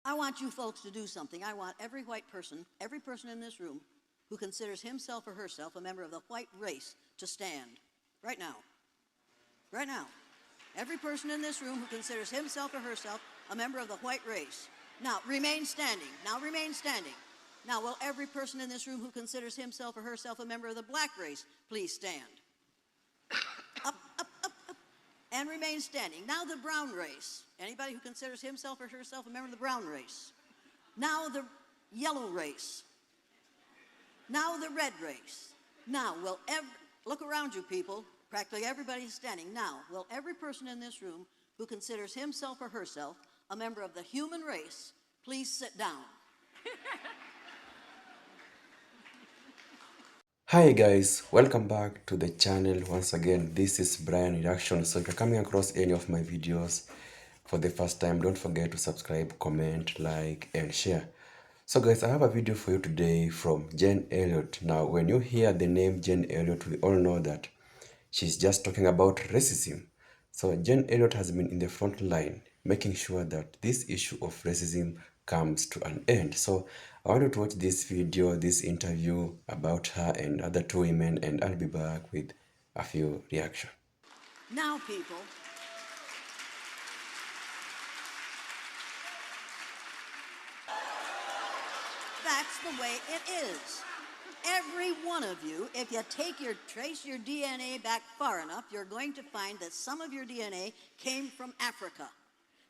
I want you folks to do something. I want every person in this room who considers himself or herself a member of the white race to stand. Right now. Right now. Every person in this room who considers himself or herself a member of the white race. Now, remain standing. Now, remain standing. Now, will every person in this room who considers himself or herself a member of the black race please stand? Up, up, up, up. And remain standing. Now, the brown race. Anybody who considers himself or herself a member of the brown race. Now, the yellow race. Now, the red race. Now, look around you, people. Practically everybody is standing. Now, will every person in this room who considers himself or herself a member of the human race please sit down? Hi guys, welcome back to the channel. Once again, this is Brian Reaction. So if you're coming across any of my videos for the first time, don't forget to subscribe, comment, like, and share. So guys, I have a video for you today from Jane Elliot. Now, when you hear the name Jane Elliot, we all know that she's just talking about racism. So Jane Elliot has been in the front line, making sure that this issue of racism comes to an end. So I want you to watch this video, this interview about her and other two women, and I'll be back with a few reactions. Now, people, that's the way it is. Every one of you, if you trace your DNA back far enough, you're going to find that some of your DNA came from Africa,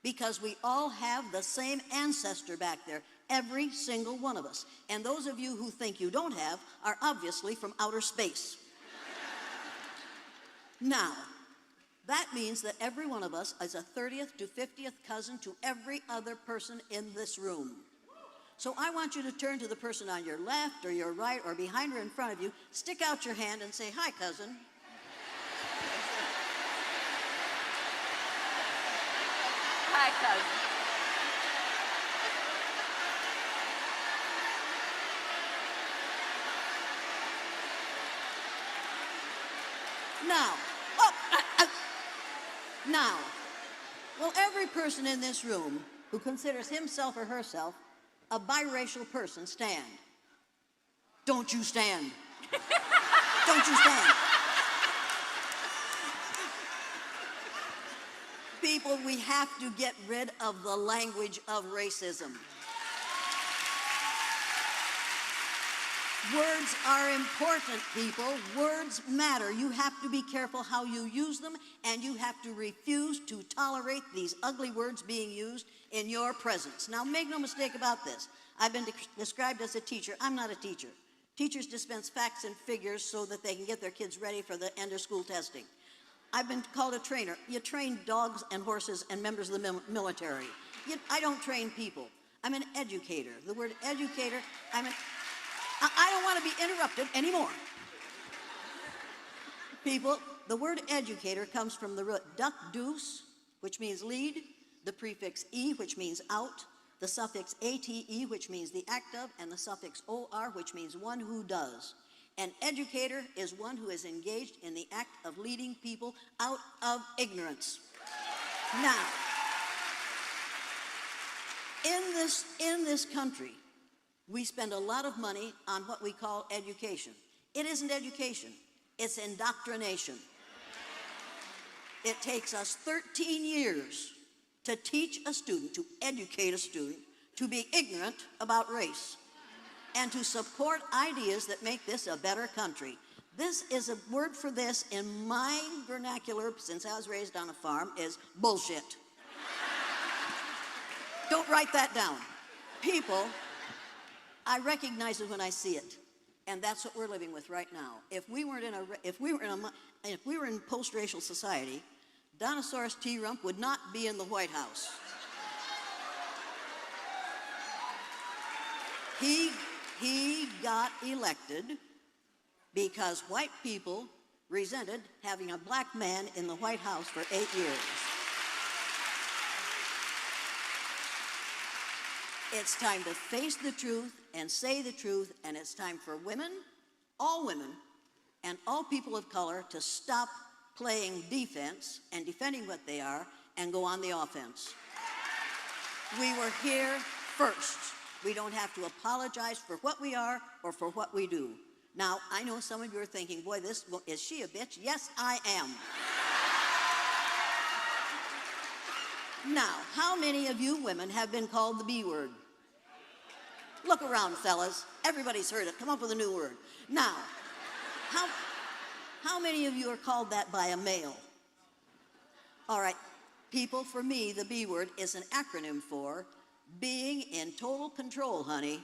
because we all have the same ancestor back there, every single one of us. And those of you who think you don't have are obviously from outer space. Now, that means that every one of us is a 30th to 50th cousin to every other person in this room. So I want you to turn to the person on your left or your right or behind or in front of you, stick out your hand and say, "Hi, cousin." Hi, cousin. Now, will every person in this room who considers himself or herself a biracial person stand? Don't you stand. Don't you stand. People, we have to get rid of the language of racism. Words are important, people. Words matter. You have to be careful how you use them, and you have to refuse to tolerate these ugly words being used in your presence. Now, make no mistake about this. I've been described as a teacher. I'm not a teacher. Teachers dispense facts and figures so that they can get their kids ready for the end of school testing. I've been called a trainer. You train dogs and horses and members of the military. I don't train people. I'm an educator. The word educator, I don't want to be interrupted anymore. People, the word educator comes from the root duck deuce, which means lead, the prefix e, which means out, the suffix ate, which means the act of, and the suffix or, which means one who does. An educator is one who is engaged in the act of leading people out of ignorance. Now, in this country, we spend a lot of money on what we call education. It isn't education, it's indoctrination. It takes us 13 years to teach a student, to educate a student, to be ignorant about race, and to support ideas that make this a better country. This is a word for this in my vernacular, since I was raised on a farm, is bullshit. Don't write that down. People, I recognize it when I see it, and that's what we're living with right now. If we were in post-racial society, Dinosaurus T. Rump would not be in the White House. He got elected because white people resented having a black man in the White House for 8 years. It's time to face the truth and say the truth, and it's time for women, and all people of color to stop playing defense and defending what they are and go on the offense. We were here first. We don't have to apologize for what we are or for what we do. Now, I know some of you are thinking, boy, is she a bitch? Yes, I am. Now, how many of you women have been called the B word? Look around, fellas. Everybody's heard it. Come up with a new word. Now, how many of you are called that by a male? All right, people, for me, the B word is an acronym for being in total control, honey.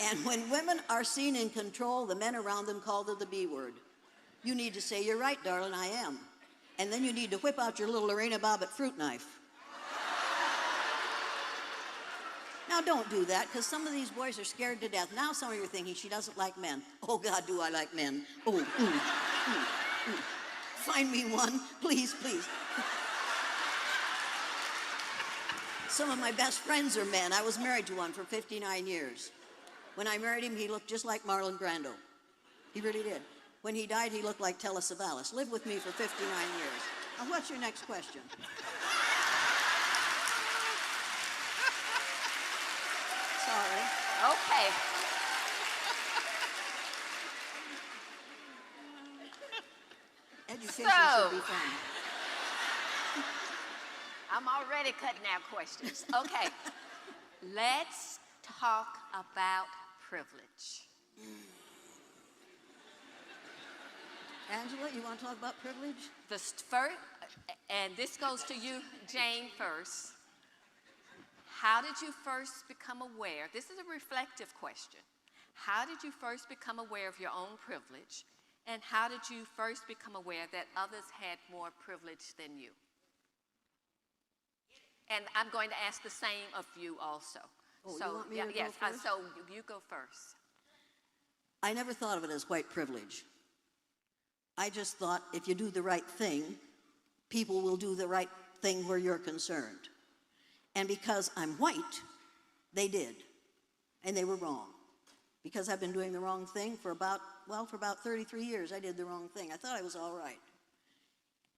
And when women are seen in control, the men around them call it the B word. You need to say, you're right, darling, I am. And then you need to whip out your little Lorena Bobbitt fruit knife. Now, don't do that, because some of these boys are scared to death. Now some of you are thinking, she doesn't like men. Oh, God, do I like men. Oh, Find me one, please, please. Some of my best friends are men. I was married to one for 59 years. When I married him, he looked just like Marlon Brando. He really did. When he died, he looked like Telly Savalas. Lived with me for 59 years. Now, what's your next question? Sorry. Okay. Education should be fun. I'm already cutting out questions. Okay. Let's talk about privilege. Angela, you want to talk about privilege? And this goes to you, Jane, first. How did you first become aware? This is a reflective question. How did you first become aware of your own privilege? And how did you first become aware that others had more privilege than you? And I'm going to ask the same of you also. Oh, so, you want me to go first? So you go first. I never thought of it as white privilege. I just thought if you do the right thing, people will do the right thing where you're concerned. And because I'm white, they did. And they were wrong. Because I've been doing the wrong thing for about 33 years, I did the wrong thing. I thought I was all right.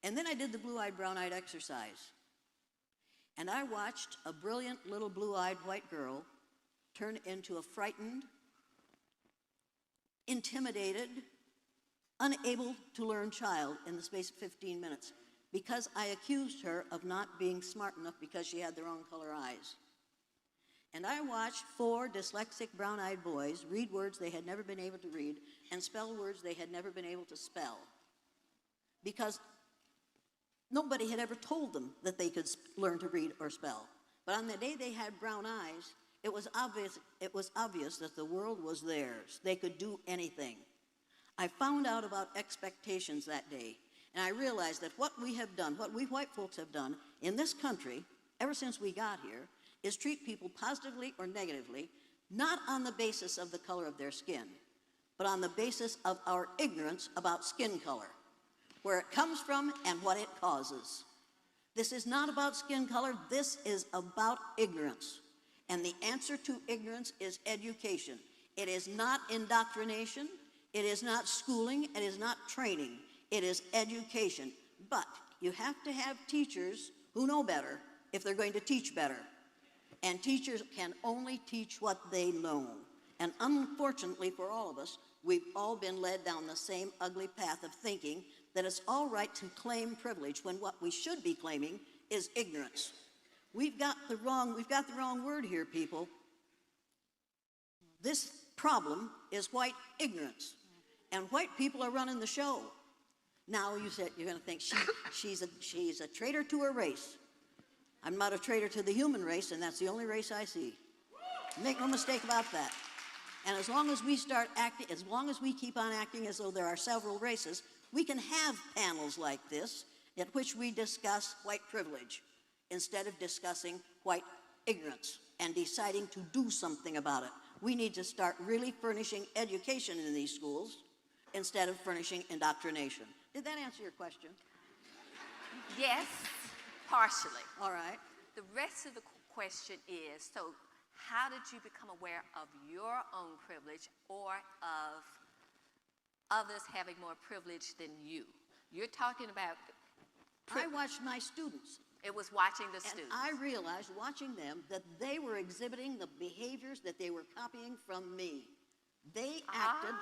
And then I did the blue-eyed, brown-eyed exercise. And I watched a brilliant little blue-eyed white girl turn into a frightened, intimidated, unable to learn child in the space of 15 minutes because I accused her of not being smart enough because she had the wrong color eyes. And I watched 4 dyslexic brown-eyed boys read words they had never been able to read and spell words they had never been able to spell because nobody had ever told them that they could learn to read or spell. But on the day they had brown eyes, it was obvious that the world was theirs. They could do anything. I found out about expectations that day, and I realized that what we have done, what we white folks have done in this country, ever since we got here, is treat people positively or negatively, not on the basis of the color of their skin, but on the basis of our ignorance about skin color, where it comes from and what it causes. This is not about skin color, this is about ignorance. And the answer to ignorance is education. It is not indoctrination, it is not schooling, it is not training, it is education. But you have to have teachers who know better if they're going to teach better. And teachers can only teach what they know. And unfortunately for all of us, we've all been led down the same ugly path of thinking that it's all right to claim privilege when what we should be claiming is ignorance. We've got the wrong word here, people. This problem is white ignorance. And white people are running the show. Now you're going to think she's a traitor to her race. I'm not a traitor to the human race, and that's the only race I see. Make no mistake about that. And as long as we keep on acting as though there are several races, we can have panels like this at which we discuss white privilege instead of discussing white ignorance and deciding to do something about it. We need to start really furnishing education in these schools instead of furnishing indoctrination. Did that answer your question? Yes, partially. All right. The rest of the question is, so how did you become aware of your own privilege or of others having more privilege than you? You're talking about I watched my students. It was watching the And students. I realized, watching them, that they were exhibiting the behaviors that they were copying from me. They acted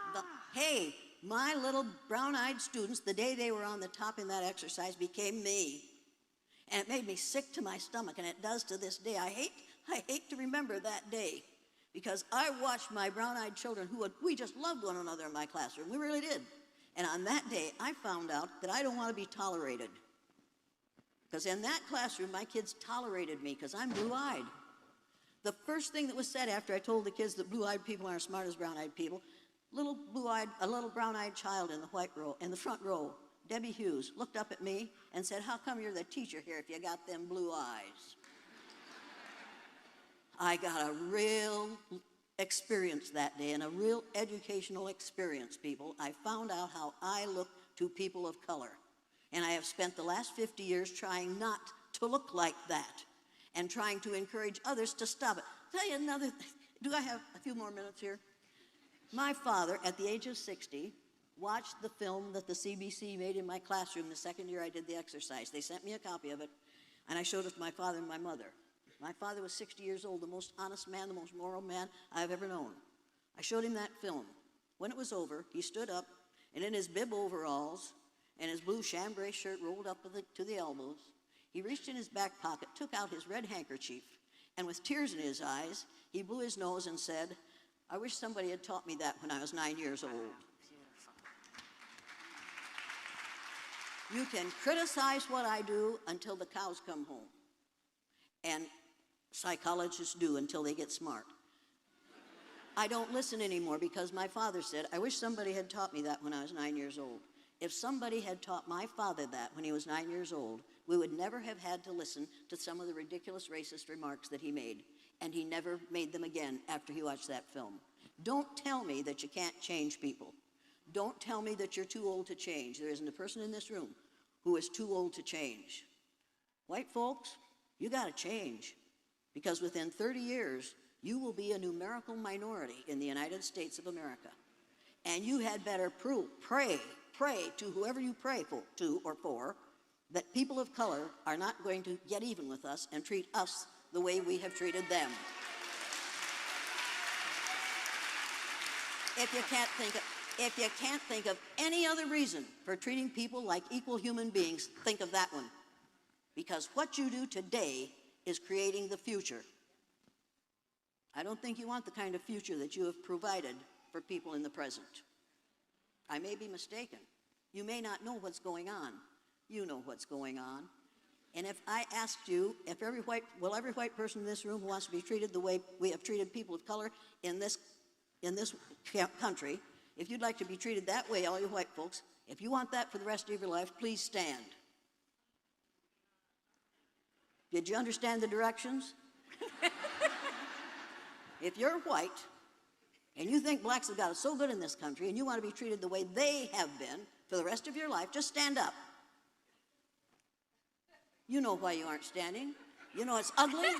hey, my little brown-eyed students, the day they were on the top in that exercise, became me. And it made me sick to my stomach, and it does to this day. I hate to remember that day, because I watched my brown-eyed children we just loved one another in my classroom. We really did. And on that day, I found out that I don't want to be tolerated. Because in that classroom, my kids tolerated me because I'm blue-eyed. The first thing that was said after I told the kids that blue-eyed people aren't as smart as brown-eyed people, a little brown-eyed child in the front row, Debbie Hughes, looked up at me and said, "How come you're the teacher here if you got them blue eyes?" I got a real experience that day, and a real educational experience, people. I found out how I look to people of color. And I have spent the last 50 years trying not to look like that and trying to encourage others to stop it. Tell you another thing. Do I have a few more minutes here? My father, at the age of 60, watched the film that the CBC made in my classroom the second year I did the exercise. They sent me a copy of it, and I showed it to my father and my mother. My father was 60 years old, the most honest man, the most moral man I've ever known. I showed him that film. When it was over, he stood up, and in his bib overalls and his blue chambray shirt rolled up to the elbows, he reached in his back pocket, took out his red handkerchief, and with tears in his eyes, he blew his nose and said, "I wish somebody had taught me that when I was 9 years old." You can criticize what I do until the cows come home. And psychologists do until they get smart. I don't listen anymore because my father said, "I wish somebody had taught me that when I was 9 years old." If somebody had taught my father that when he was 9 years old, we would never have had to listen to some of the ridiculous racist remarks that he made. And he never made them again after he watched that film. Don't tell me that you can't change people. Don't tell me that you're too old to change. There isn't a person in this room who is too old to change. White folks, you got to change, because within 30 years, you will be a numerical minority in the United States of America. And you had better pray to whoever you pray for, that people of color are not going to get even with us and treat us the way we have treated them. If you can't think of any other reason for treating people like equal human beings, think of that one. Because what you do today is creating the future. I don't think you want the kind of future that you have provided for people in the present. I may be mistaken. You may not know what's going on. You know what's going on. And if I asked you, every white person in this room who wants to be treated the way we have treated people of color in this country, if you'd like to be treated that way, all you white folks, if you want that for the rest of your life, please stand. Did you understand the directions? If you're white and you think blacks have got it so good in this country and you want to be treated the way they have been for the rest of your life, just stand up. You know why you aren't standing. You know it's ugly,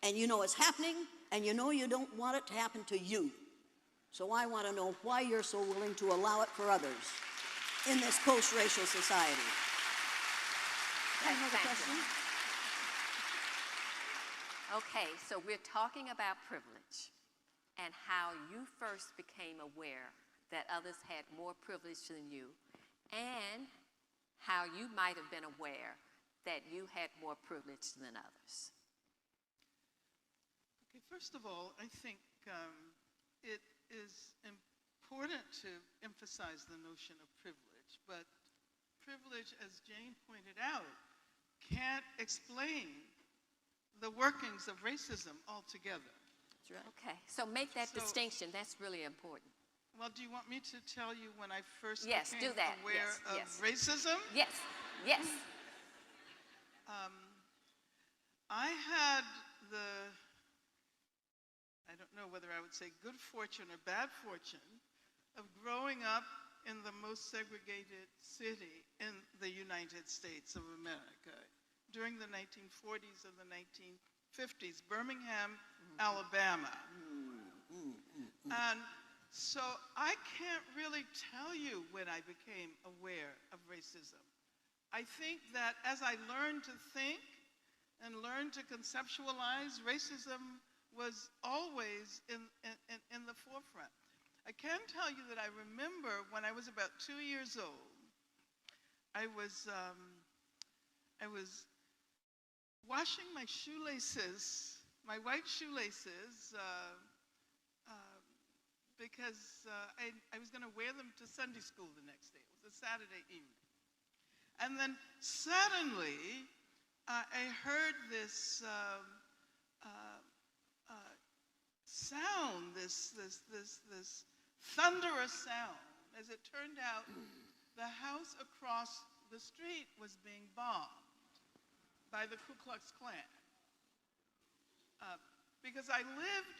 and you know it's happening, and you know you don't want it to happen to you. So I want to know why you're so willing to allow it for others in this post-racial society. Another question? Okay, so we're talking about privilege and how you first became aware that others had more privilege than you, and how you might have been aware that you had more privilege than others. Okay, first of all, I think it is important to emphasize the notion of privilege, but privilege, as Jane pointed out, can't explain the workings of racism altogether. That's right. Okay, so make that distinction. That's really important. Well, do you want me to tell you when I first Yes, became do that. aware of Yes. racism? Yes, yes. I had I don't know whether I would say good fortune or bad fortune, of growing up in the most segregated city in the United States of America during the 1940s and the 1950s, Birmingham, Alabama. And so I can't really tell you when I became aware of racism. I think that as I learned to think and learned to conceptualize, racism was always in the forefront. I can tell you that I remember when I was about 2 years old, I was washing my shoelaces, my white shoelaces, because I was going to wear them to Sunday school the next day. It was a Saturday evening. And then suddenly, I heard this sound, this thunderous sound. As it turned out, the house across the street was being bombed by the Ku Klux Klan. Because I lived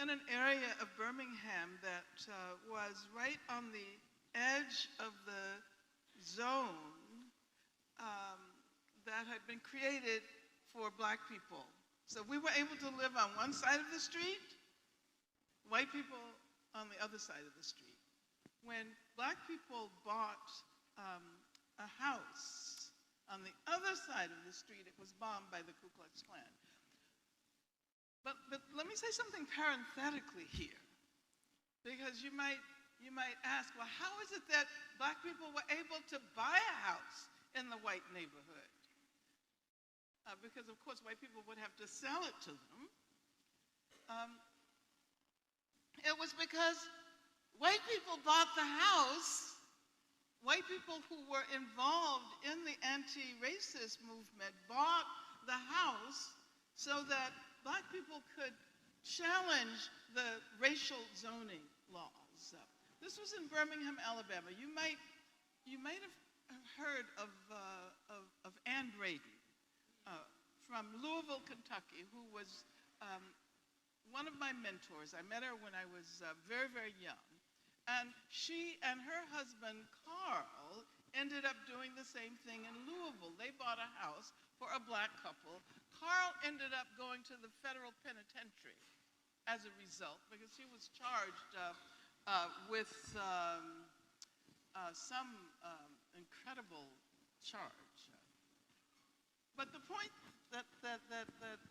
in an area of Birmingham that was right on the edge of the zone that had been created for black people. So we were able to live on one side of the street, white people on the other side of the street. When black people bought a house on the other side of the street, it was bombed by the Ku Klux Klan. But let me say something parenthetically here, because you might ask, well, how is it that black people were able to buy a house in the white neighborhood? Because, of course, white people would have to sell it to them. It was because white people bought the house. White people who were involved in the anti-racist movement bought the house so that black people could challenge the racial zoning laws. This was in Birmingham, Alabama. You might have heard of Ann Braden from Louisville, Kentucky, who was one of my mentors. I met her when I was very, very young. And she and her husband, Carl, ended up doing the same thing in Louisville. They bought a house for a black couple. Carl ended up going to the federal penitentiary as a result, because he was charged with some incredible charge. But the point that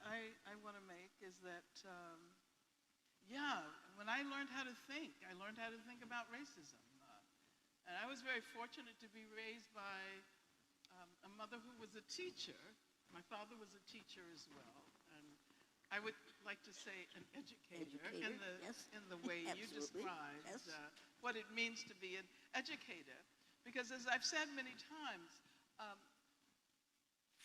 I want to make is that, when I learned how to think, I learned how to think about racism. And I was very fortunate to be raised by a mother who was a teacher. My father was a teacher as well. And I would like to say an educator yes. in the way you described yes. what it means to be an educator. Because as I've said many times,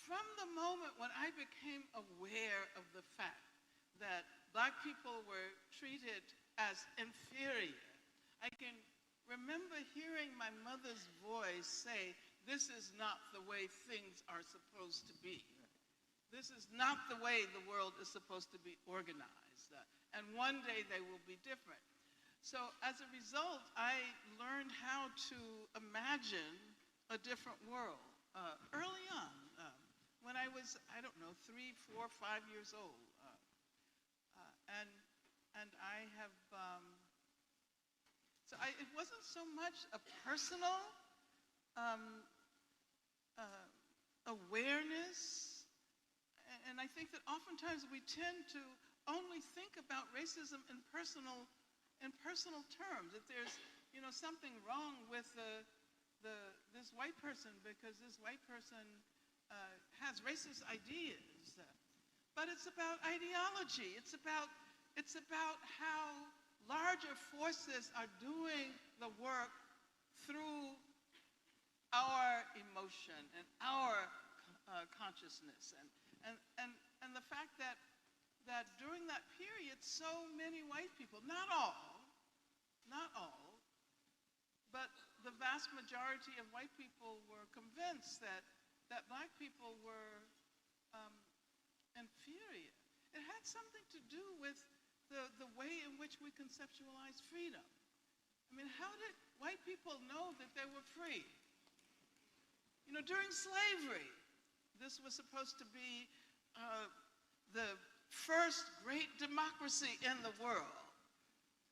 from the moment when I became aware of the fact that black people were treated as inferior, I can remember hearing my mother's voice say, "This is not the way things are supposed to be. This is not the way the world is supposed to be organized. And one day they will be different." So as a result, I learned how to imagine a different world early on, when I was, 3, 4, 5 years old. And I have, it wasn't so much a personal awareness, and I think that oftentimes we tend to only think about racism in personal terms. That there's, something wrong with this white person because this white person has racist ideas. But it's about ideology. It's about how larger forces are doing the work through our emotion and our consciousness, and the fact that during that period, so many white people, not all, but the vast majority of white people were convinced that black people were inferior. It had something to do with the way in which we conceptualize freedom. I mean, how did white people know that they were free? During slavery, this was supposed to be the first great democracy in the world.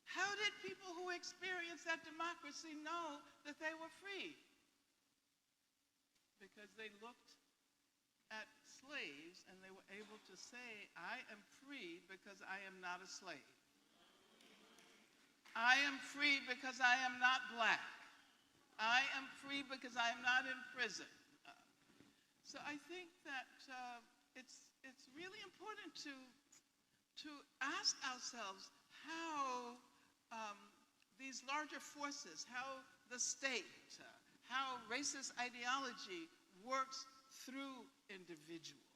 How did people who experienced that democracy know that they were free? because they looked at slaves and they were able to say, I am free because I am not a slave. I am free because I am not black. I am free because I am not in prison. So I think that it's really important to ask ourselves how these larger forces, how the state, how racist ideology works through individuals.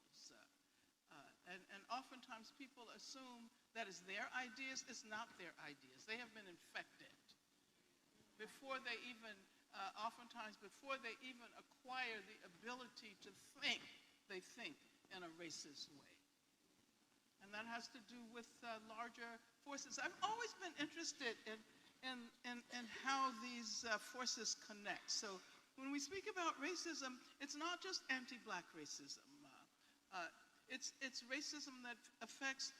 And oftentimes people assume that it's their ideas. It's not their ideas. They have been infected before they even, oftentimes before they even acquire the ability to think, they think in a racist way. And that has to do with larger forces. I've always been interested in how these forces connect. So when we speak about racism, it's not just anti-black racism. It's racism that affects,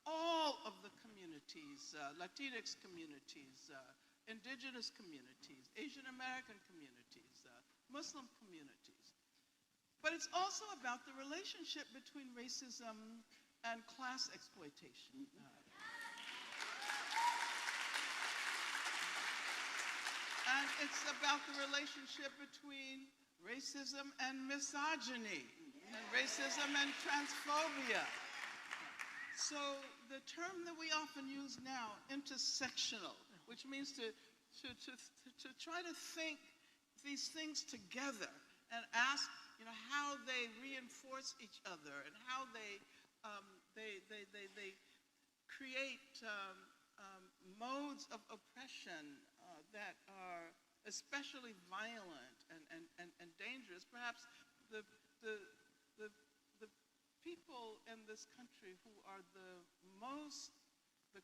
all of the communities, Latinx communities, indigenous communities, Asian American communities, Muslim communities. But it's also about the relationship between racism and class exploitation. And it's about the relationship between racism and misogyny, and racism and transphobia. So the term that we often use now, intersectional, which means to try to think these things together and ask, how they reinforce each other and how they create modes of oppression that are especially violent and dangerous. Perhaps the people in this country who are the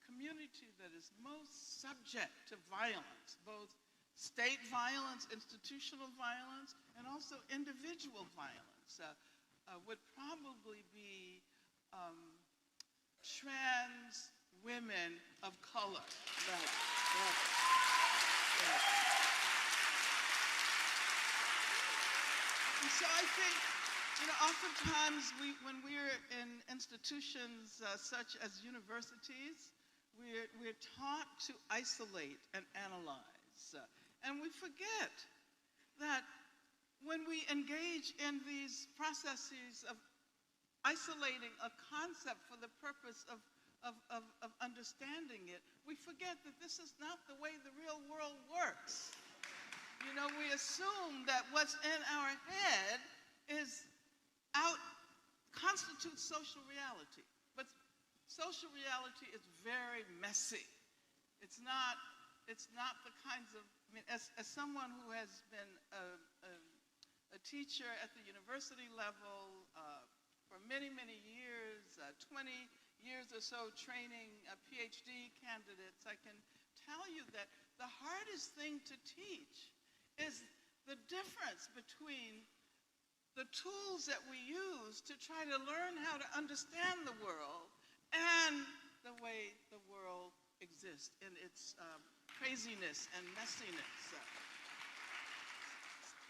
community that is most subject to violence, both state violence, institutional violence, and also individual violence, would probably be trans women of color. And so I think, oftentimes when we're in institutions such as universities, we're taught to isolate and analyze. And we forget that when we engage in these processes of isolating a concept for the purpose of understanding it, we forget that this is not the way the real world works. We assume that what's in our head constitutes social reality. But social reality is very messy. It's not the kinds of, as someone who has been a teacher at the university level for many, many years, 20 years or so training PhD candidates, I can tell you that the hardest thing to teach is the difference between the tools that we use to try to learn how to understand the world and the way the world exists in its craziness and messiness.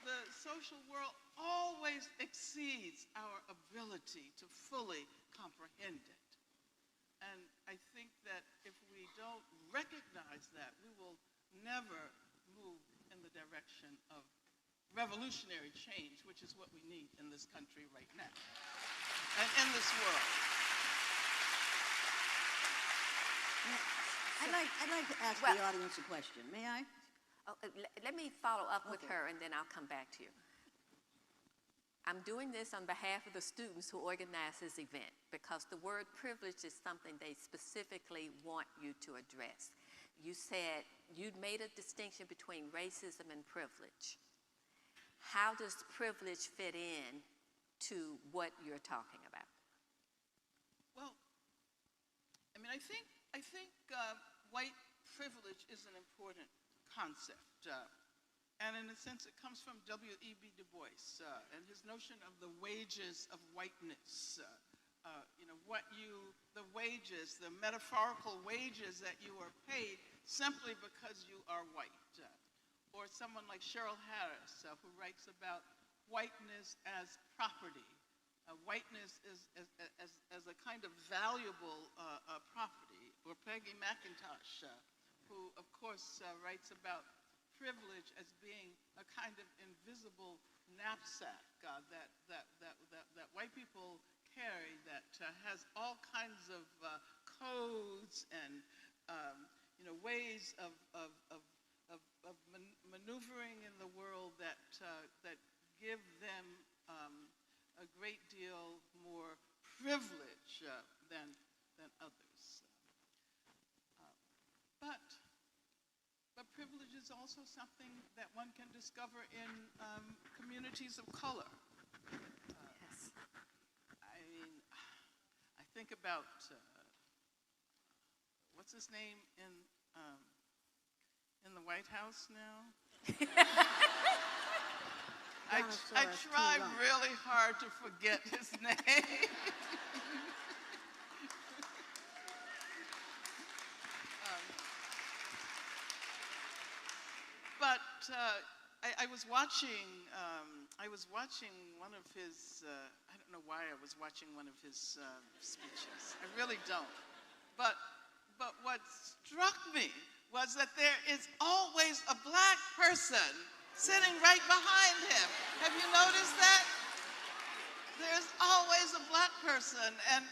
The social world always exceeds our ability to fully comprehend it. And I think that if we don't recognize that, we will never move in the direction of revolutionary change, which is what we need in this country right now and in this world. I'd like to ask the audience a question. May I? Oh, let me follow up with her, and then I'll come back to you. I'm doing this on behalf of the students who organize this event because the word privilege is something they specifically want you to address. You said you'd made a distinction between racism and privilege. How does privilege fit in to what you're talking about? Well, I think white privilege is an important concept. And in a sense, it comes from W.E.B. Du Bois and his notion of the wages of whiteness. The wages, the metaphorical wages that you are paid simply because you are white. Or someone like Cheryl Harris, who writes about whiteness as property. Whiteness as a kind of valuable property. Or Peggy McIntosh, who, of course, writes about privilege as being a kind of invisible knapsack that white people carry that has all kinds of codes and ways of maneuvering in the world that give them a great deal more privilege than others. But privilege is also something that one can discover in communities of color. Yes. I mean, I think about what's his name in the White House now? I tried really hard to forget his name. But I was watching one of his. I don't know why I was watching one of his speeches. I really don't. But what struck me was that there is always a black person sitting right behind him. Have you noticed that? There's always a black person, and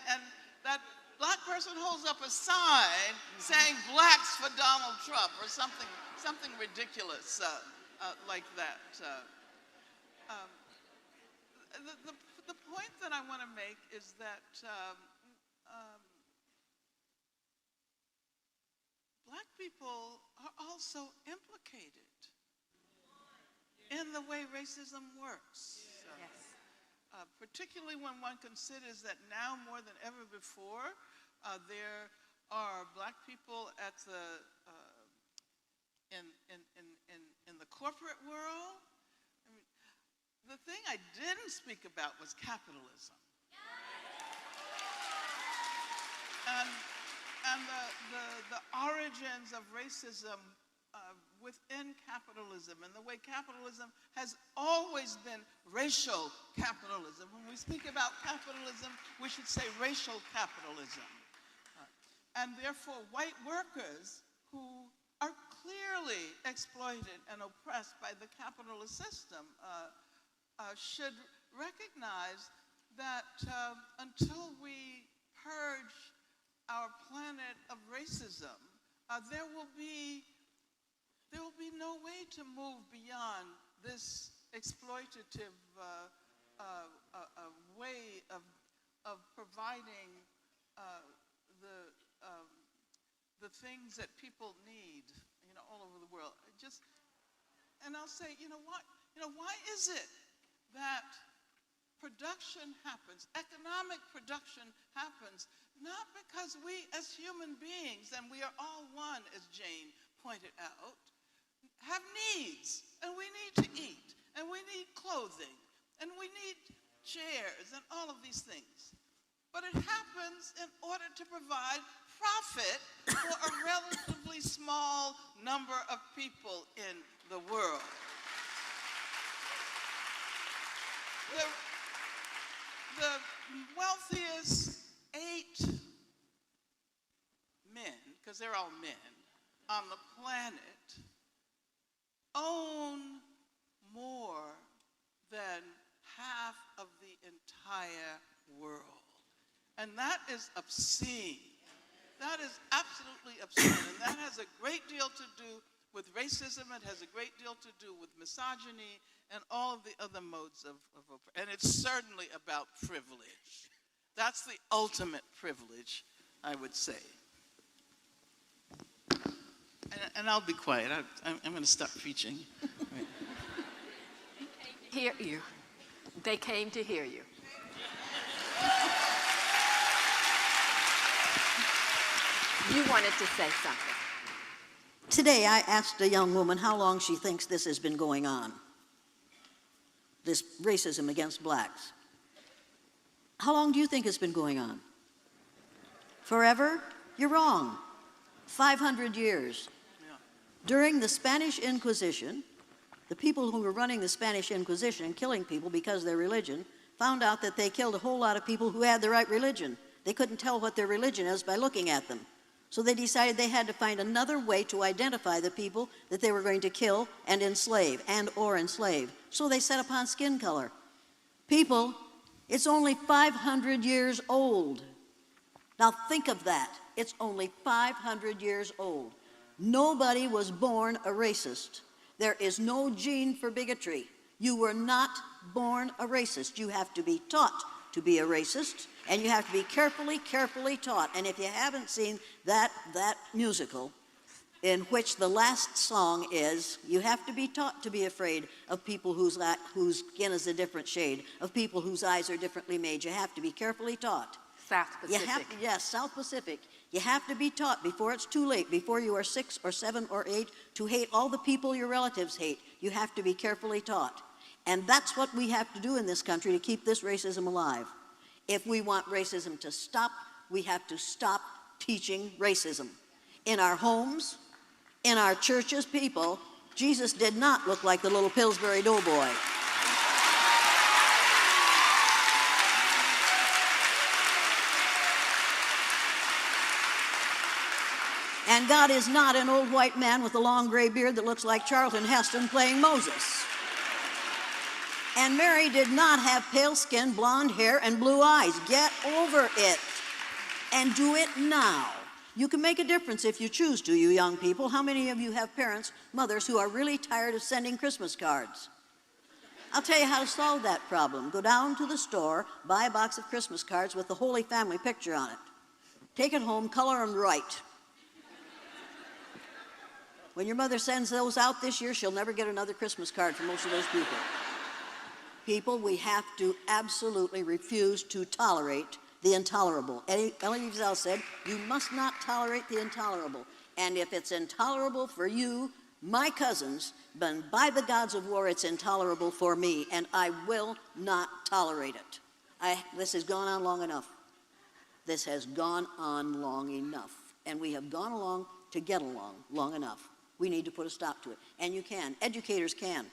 that black person holds up a sign saying "Blacks for Donald Trump" or something ridiculous like that. The point that I want to make is that black people are also implicated in the way racism works. Yes. Particularly when one considers that now more than ever before, there are black people at in the corporate world. I mean, the thing I didn't speak about was capitalism. And the origins of racism within capitalism, and the way capitalism has always been racial capitalism. When we speak about capitalism, we should say racial capitalism. And therefore, white workers who are clearly exploited and oppressed by the capitalist system should recognize that until we purge our planet of racism, there will be no way to move beyond this exploitative way of providing the things that people need, all over the world. And I'll say, why is it that production happens, economic production happens, not because we as human beings, and we are all one, as Jane pointed out, have needs, and we need to eat, and we need clothing, and we need chairs, and all of these things. But it happens in order to provide profit for a relatively small number of people in the world. The wealthiest 8 men, because they're all men, on the planet own more than half of the entire world. And that is obscene. That is absolutely obscene. And that has a great deal to do with racism. It has a great deal to do with misogyny and all of the other modes of oppression. And it's certainly about privilege. That's the ultimate privilege, I would say. And I'll be quiet. I'm going to stop preaching. Right. Hear you. They came to hear you. You wanted to say something. Today, I asked a young woman how long she thinks this has been going on, this racism against blacks. How long do you think it's been going on? Forever? You're wrong. 500 years. Yeah. During the Spanish Inquisition, The people who were running the Spanish Inquisition and killing people because of their religion found out that they killed a whole lot of people who had the right religion. They couldn't tell what their religion is by looking at them. So they decided they had to find another way to identify the people that they were going to kill and enslave, and/or enslave. So they set upon skin color. People, it's only 500 years old. Now think of that. It's only 500 years old. Nobody was born a racist. There is no gene for bigotry. You were not born a racist. You have to be taught to be a racist, and you have to be carefully taught. And if you haven't seen that musical, in which the last song is, you have to be taught to be afraid of people whose skin is a different shade, of people whose eyes are differently made. You have to be carefully taught. South Pacific. Yes, South Pacific. You have to be taught before it's too late, before you are 6 or 7 or 8, to hate all the people your relatives hate. You have to be carefully taught. And that's what we have to do in this country to keep this racism alive. If we want racism to stop, we have to stop teaching racism. In our homes, in our churches, people, Jesus did not look like the little Pillsbury Doughboy. And God is not an old white man with a long gray beard that looks like Charlton Heston playing Moses. And Mary did not have pale skin, blonde hair, and blue eyes. Get over it. And do it now. You can make a difference if you choose to, you young people. How many of you have parents, mothers, who are really tired of sending Christmas cards? I'll tell you how to solve that problem. Go down to the store, buy a box of Christmas cards with the Holy Family picture on it. Take it home, color them right. When your mother sends those out this year, she'll never get another Christmas card from most of those people. People, we have to absolutely refuse to tolerate the intolerable. Elie Wiesel said, you must not tolerate the intolerable. And if it's intolerable for you, my cousins, then by the gods of war, it's intolerable for me, and I will not tolerate it. This has gone on long enough. This has gone on long enough. And we have gone along to get along long enough. We need to put a stop to it. And you can. Educators can.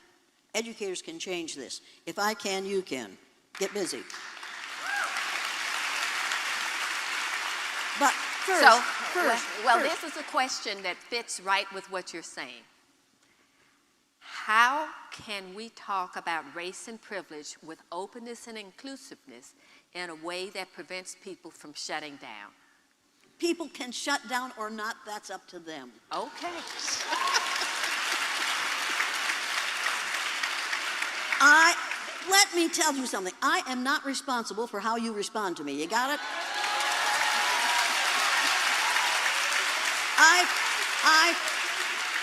Educators can change this. If I can, you can. Get busy. But first, this is a question that fits right with what you're saying. How can we talk about race and privilege with openness and inclusiveness in a way that prevents people from shutting down? People can shut down or not, that's up to them. Okay. Let me tell you something. I am not responsible for how you respond to me. You got it?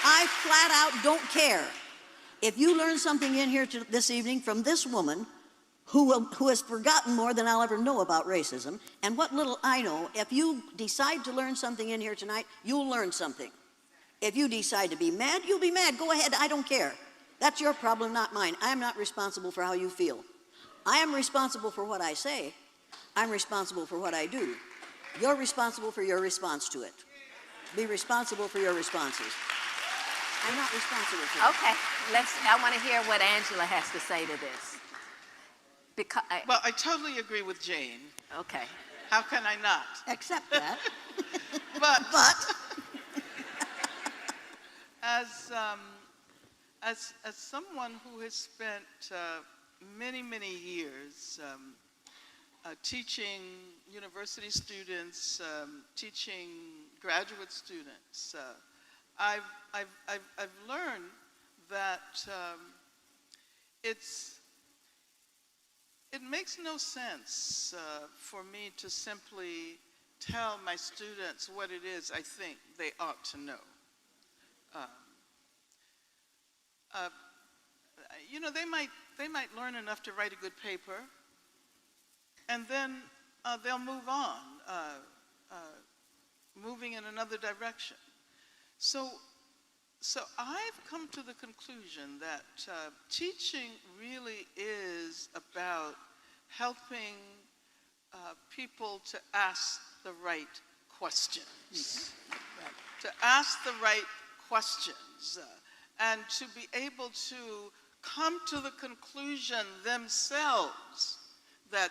I flat out don't care. If you learn something in here this evening from this woman who has forgotten more than I'll ever know about racism, and what little I know, if you decide to learn something in here tonight, you'll learn something. If you decide to be mad, you'll be mad. Go ahead, I don't care. That's your problem, not mine. I am not responsible for how you feel. I am responsible for what I say. I'm responsible for what I do. You're responsible for your response to it. Be responsible for your responses. I'm not responsible for it. Okay, I want to hear what Angela has to say to this. Well, I totally agree with Jane. Okay. How can I not? Accept that. But as someone who has spent many years teaching university students, teaching graduate students, I've learned that it makes no sense for me to simply tell my students what it is I think they ought to know. You know, they might learn enough to write a good paper, and then they'll move on, moving in another direction. So I've come to the conclusion that teaching really is about helping people to ask the right questions. To ask the right questions. and to be able to come to the conclusion themselves that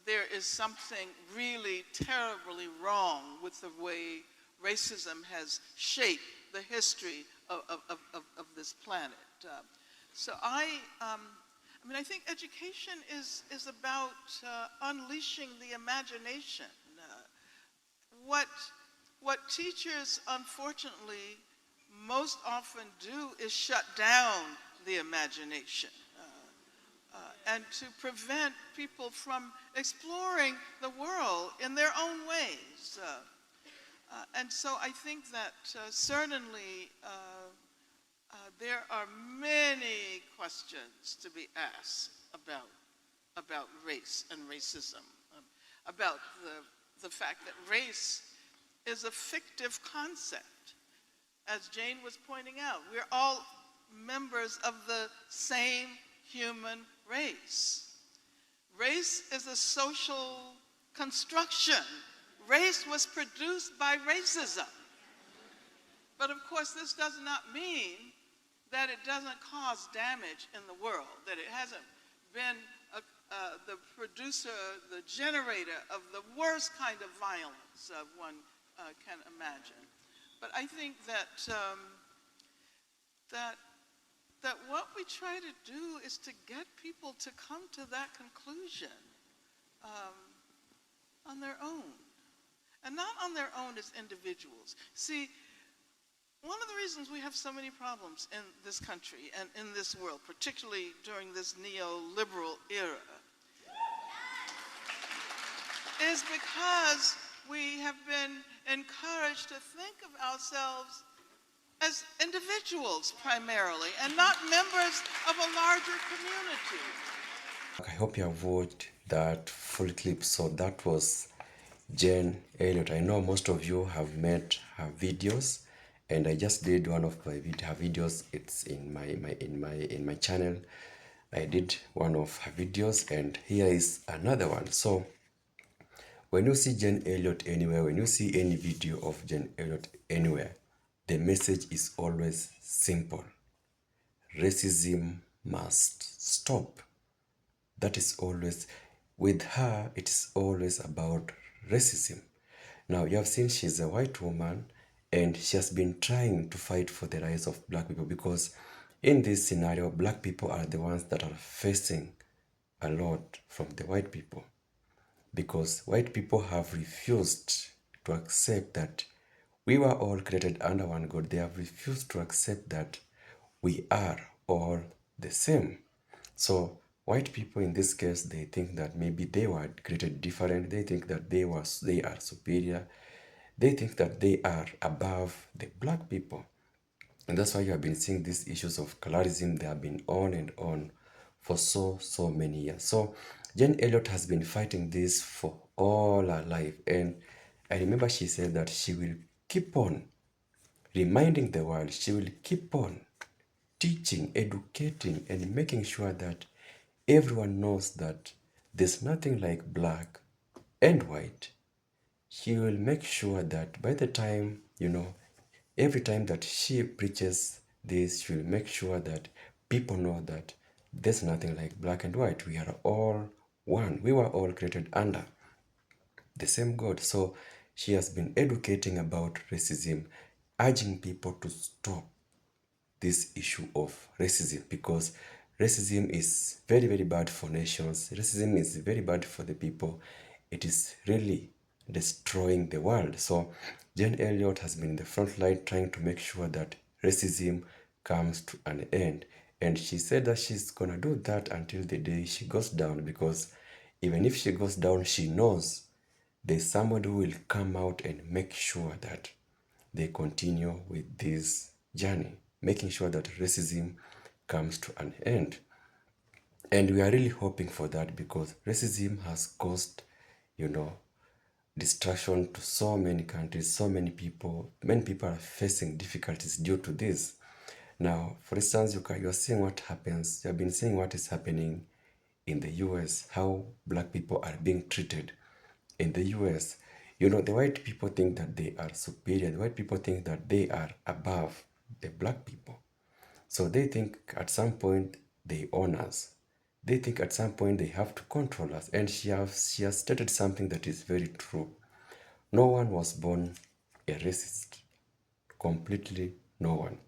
there is something really terribly wrong with the way racism has shaped the history of this planet. So I mean, I think education is about unleashing the imagination. What teachers, unfortunately, most often do is shut down the imagination and to prevent people from exploring the world in their own ways. And so I think that certainly there are many questions to be asked about race and racism, about the fact that race is a fictive concept. As Jane was pointing out, we're all members of the same human race. Race is a social construction. Race was produced by racism. But of course, this does not mean that it doesn't cause damage in the world, that it hasn't been the producer, the generator of the worst kind of violence one can imagine. But I think that that what we try to do is to get people to come to that conclusion on their own, and not on their own as individuals. See, one of the reasons we have so many problems in this country and in this world, particularly during this neoliberal era, is because we have been encouraged to think of ourselves as individuals primarily and not members of a larger community. I hope you have watched that full clip. So that was Jane Elliot. I know most of you have met her videos, and I just did one of her videos. It's in my channel. I did one of her videos, and here is another one. So when you see Jane Elliot anywhere, when you see any video of Jane Elliot anywhere, the message is always simple. Racism must stop. That is always, with her, it is always about racism. Now, you have seen she's a white woman, and she has been trying to fight for the rights of black people, because in this scenario, black people are the ones that are facing a lot from the white people, because white people have refused to accept that we were all created under one God. They have refused to accept that we are all the same. So white people in this case, they think that maybe they were created different. They think that they are superior. They think that they are above the black people. And that's why you have been seeing these issues of colorism. They have been on and on for so many years. So Jane Elliot has been fighting this for all her life. And I remember she said that she will keep on reminding the world, she will keep on teaching, educating, and making sure that everyone knows that there's nothing like black and white. She will make sure that by the time, every time that she preaches this, she will make sure that people know that there's nothing like black and white. We are all one. We were all created under the same God. So she has been educating about racism, urging people to stop this issue of racism, because racism is very, very bad for nations. Racism is very bad for the people. It is really destroying the world. So Jane Elliot has been in the front line trying to make sure that racism comes to an end. And she said that she's going to do that until the day she goes down, because even if she goes down, she knows there's somebody who will come out and make sure that they continue with this journey, making sure that racism comes to an end. And we are really hoping for that, because racism has caused, destruction to so many countries, so many people. Many people are facing difficulties due to this. Now, for instance, you're seeing what happens. You have been seeing what is happening in the US, how black people are being treated in the US. The white people think that they are superior. The white people think that they are above the black people. So they think at some point they own us. They think at some point they have to control us. And she has stated something that is very true. No one was born a racist. Completely no one.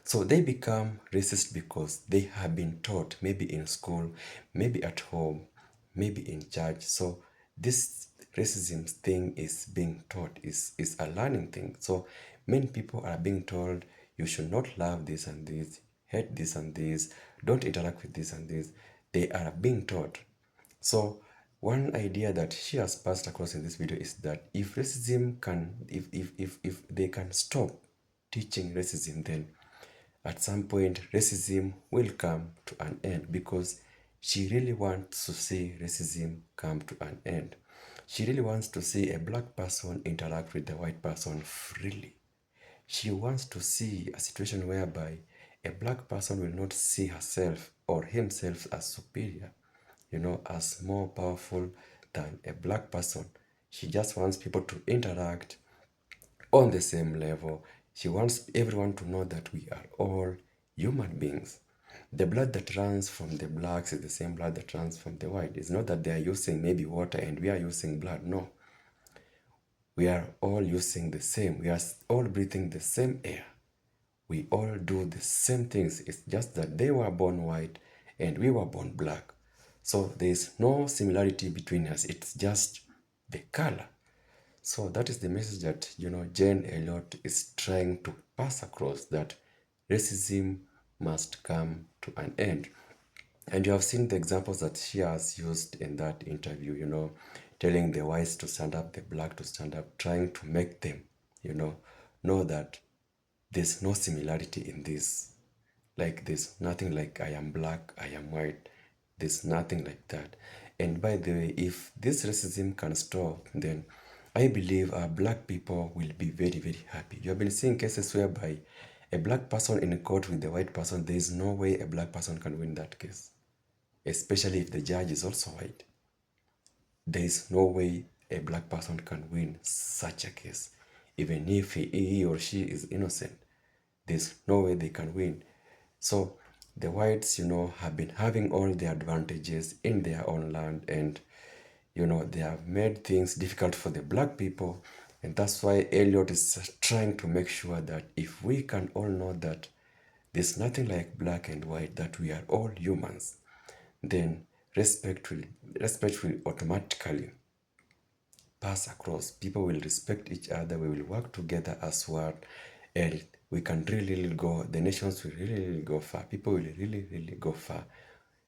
So they become racist because they have been taught, maybe in school, maybe at home, maybe in church. So this racism thing is being taught, is a learning thing. So many people are being told you should not love this and this, hate this and this, don't interact with this and this. They are being taught. So one idea that she has passed across in this video is that if racism can, if they can stop teaching racism, then at some point racism will come to an end, because she really wants to see racism come to an end. She really wants to see a black person interact with the white person freely. She wants to see a situation whereby a black person will not see herself or himself as superior, as more powerful than a black person. She just wants people to interact on the same level. She wants everyone to know that we are all human beings. The blood that runs from the blacks is the same blood that runs from the white. It's not that they are using maybe water and we are using blood. No. We are all using the same. We are all breathing the same air. We all do the same things. It's just that they were born white and we were born black. So there is no similarity between us. It's just the color. So that is the message that, Jane Elliot is trying to pass across, that racism must come to an end. And you have seen the examples that she has used in that interview, telling the whites to stand up, the black to stand up, trying to make them, know that there's no similarity in this. Like there's nothing like I am black, I am white. There's nothing like that. And by the way, if this racism can stop, then I believe our black people will be very, very happy. You have been seeing cases whereby a black person in a court with a white person, there is no way a black person can win that case. Especially if the judge is also white. There is no way a black person can win such a case. Even if he or she is innocent, there's no way they can win. So the whites, have been having all the advantages in their own land, and they have made things difficult for the black people. And that's why Elliot is trying to make sure that if we can all know that there's nothing like black and white, that we are all humans, then respect will automatically pass across. People will respect each other. We will work together as one, and we can really go. The nations will really go far. People will really go far.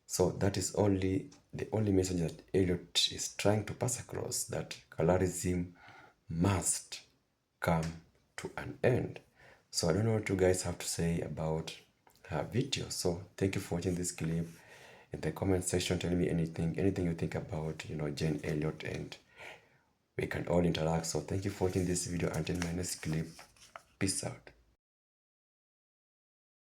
So that is the only message that Elliot is trying to pass across, that colorism must come to an end. So I don't know what you guys have to say about her video. So thank you for watching this clip. In the comment section, tell me anything you think about, Jane Elliot, and we can all interact. So thank you for watching this video. Until my next clip, peace out.